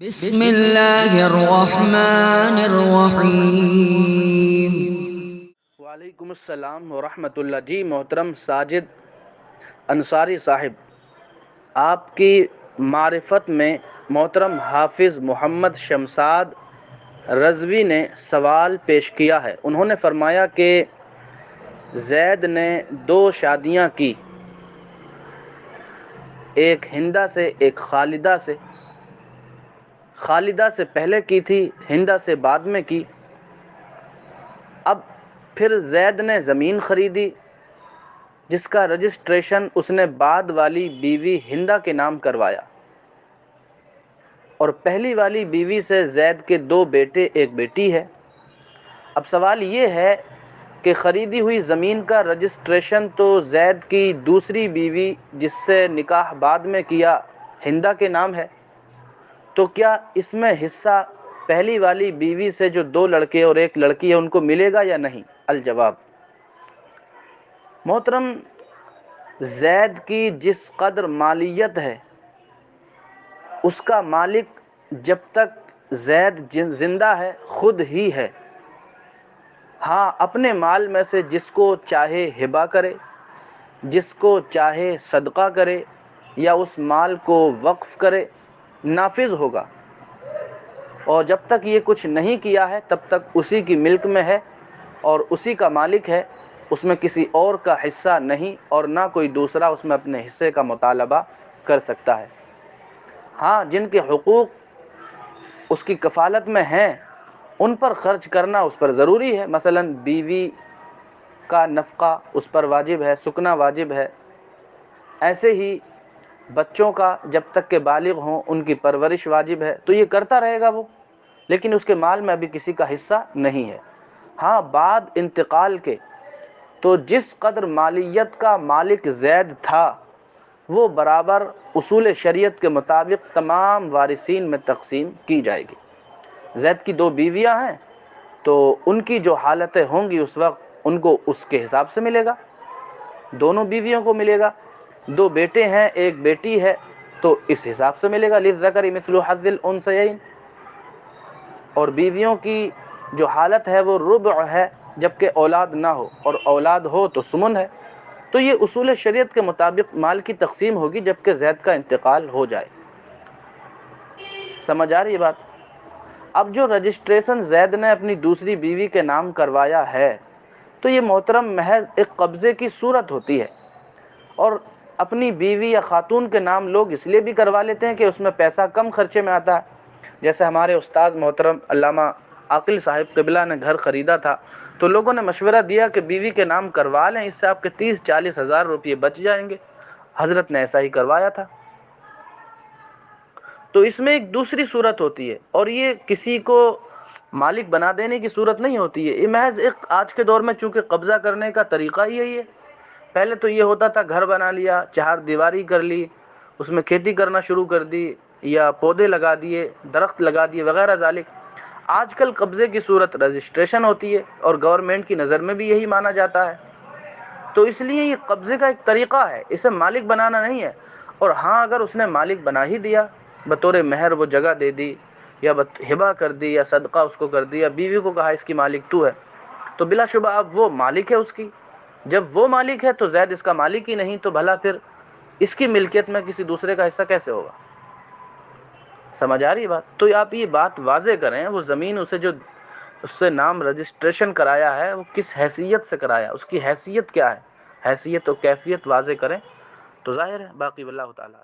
بسم اللہ الرحمن الرحیم۔ وعلیکم السلام ورحمۃ اللہ۔ جی محترم ساجد انصاری صاحب، آپ کی معرفت میں محترم حافظ محمد شمساد رضوی نے سوال پیش کیا ہے۔ انہوں نے فرمایا کہ زید نے 2 شادیاں کی، ایک ہندہ سے ایک خالدہ سے۔ خالدہ سے پہلے کی تھی، ہندہ سے بعد میں کی۔ اب پھر زید نے زمین خریدی جس کا رجسٹریشن اس نے بعد والی بیوی ہندہ کے نام کروایا، اور پہلی والی بیوی سے زید کے 2 بیٹے ایک بیٹی ہے۔ اب سوال یہ ہے کہ خریدی ہوئی زمین کا رجسٹریشن تو زید کی دوسری بیوی جس سے نکاح بعد میں کیا ہندہ کے نام ہے، تو کیا اس میں حصہ پہلی والی بیوی سے جو 2 لڑکے اور ایک لڑکی ہے ان کو ملے گا یا نہیں؟ الجواب، محترم زید کی جس قدر مالیت ہے اس کا مالک جب تک زید زندہ ہے خود ہی ہے۔ ہاں، اپنے مال میں سے جس کو چاہے ہبہ کرے، جس کو چاہے صدقہ کرے یا اس مال کو وقف کرے، نافذ ہوگا، اور جب تک یہ کچھ نہیں کیا ہے تب تک اسی کی ملک میں ہے اور اسی کا مالک ہے، اس میں کسی اور کا حصہ نہیں اور نہ کوئی دوسرا اس میں اپنے حصے کا مطالبہ کر سکتا ہے۔ ہاں، جن کے حقوق اس کی کفالت میں ہیں ان پر خرچ کرنا اس پر ضروری ہے، مثلا بیوی کا نفقہ اس پر واجب ہے، سکنا واجب ہے۔ ایسے ہی بچوں کا جب تک کہ بالغ ہوں ان کی پرورش واجب ہے، تو یہ کرتا رہے گا وہ، لیکن اس کے مال میں ابھی کسی کا حصہ نہیں ہے۔ ہاں، بعد انتقال کے تو جس قدر مالیت کا مالک زید تھا وہ برابر اصول شریعت کے مطابق تمام وارثین میں تقسیم کی جائے گی۔ زید کی 2 بیویاں ہیں تو ان کی جو حالتیں ہوں گی اس وقت ان کو اس کے حساب سے ملے گا، دونوں بیویوں کو ملے گا۔ 2 بیٹے ہیں ایک بیٹی ہے تو اس حساب سے ملے گا، للذکر مثل حظ الانثیین۔ اور بیویوں کی جو حالت ہے وہ ربع ہے جبکہ اولاد نہ ہو، اور اولاد ہو تو ثمن ہے۔ تو یہ اصول شریعت کے مطابق مال کی تقسیم ہوگی جبکہ زید کا انتقال ہو جائے۔ سمجھ آ رہی ہے بات؟ اب جو رجسٹریشن زید نے اپنی دوسری بیوی کے نام کروایا ہے تو یہ محترم محض ایک قبضے کی صورت ہوتی ہے، اور اپنی بیوی یا خاتون کے نام لوگ اس لیے بھی کروا لیتے ہیں کہ اس میں پیسہ کم خرچے میں آتا ہے۔ جیسے ہمارے استاد محترم علامہ عاقل صاحب قبلہ نے گھر خریدا تھا تو لوگوں نے مشورہ دیا کہ بیوی کے نام کروا لیں، اس سے آپ کے 30-40 ہزار روپے بچ جائیں گے۔ حضرت نے ایسا ہی کروایا تھا۔ تو اس میں ایک دوسری صورت ہوتی ہے، اور یہ کسی کو مالک بنا دینے کی صورت نہیں ہوتی ہے، یہ محض ایک آج کے دور میں چونکہ قبضہ کرنے کا طریقہ ہی یہی ہے۔ پہلے تو یہ ہوتا تھا گھر بنا لیا، 4 دیواری کر لی، اس میں کھیتی کرنا شروع کر دی یا پودے لگا دیے، درخت لگا دیے وغیرہ ذالک۔ آج کل قبضے کی صورت رجسٹریشن ہوتی ہے اور گورنمنٹ کی نظر میں بھی یہی مانا جاتا ہے۔ تو اس لیے یہ قبضے کا ایک طریقہ ہے، اسے مالک بنانا نہیں ہے۔ اور ہاں، اگر اس نے مالک بنا ہی دیا، بطور مہر وہ جگہ دے دی یا ہبہ کر دی یا صدقہ اس کو کر دیا، بیوی کو کہا اس کی مالک تو ہے، تو بلا شبہ اب وہ مالک ہے اس کی۔ جب وہ مالک ہے تو زید اس کا مالک ہی نہیں، تو بھلا پھر اس کی ملکیت میں کسی دوسرے کا حصہ کیسے ہوگا؟ سمجھ آ رہی ہے بات؟ تو آپ یہ بات واضح کریں، وہ زمین اسے جو اس سے نام رجسٹریشن کرایا ہے وہ کس حیثیت سے کرایا، اس کی حیثیت کیا ہے، حیثیت و کیفیت واضح کریں تو ظاہر ہے، باقی واللہ تعالی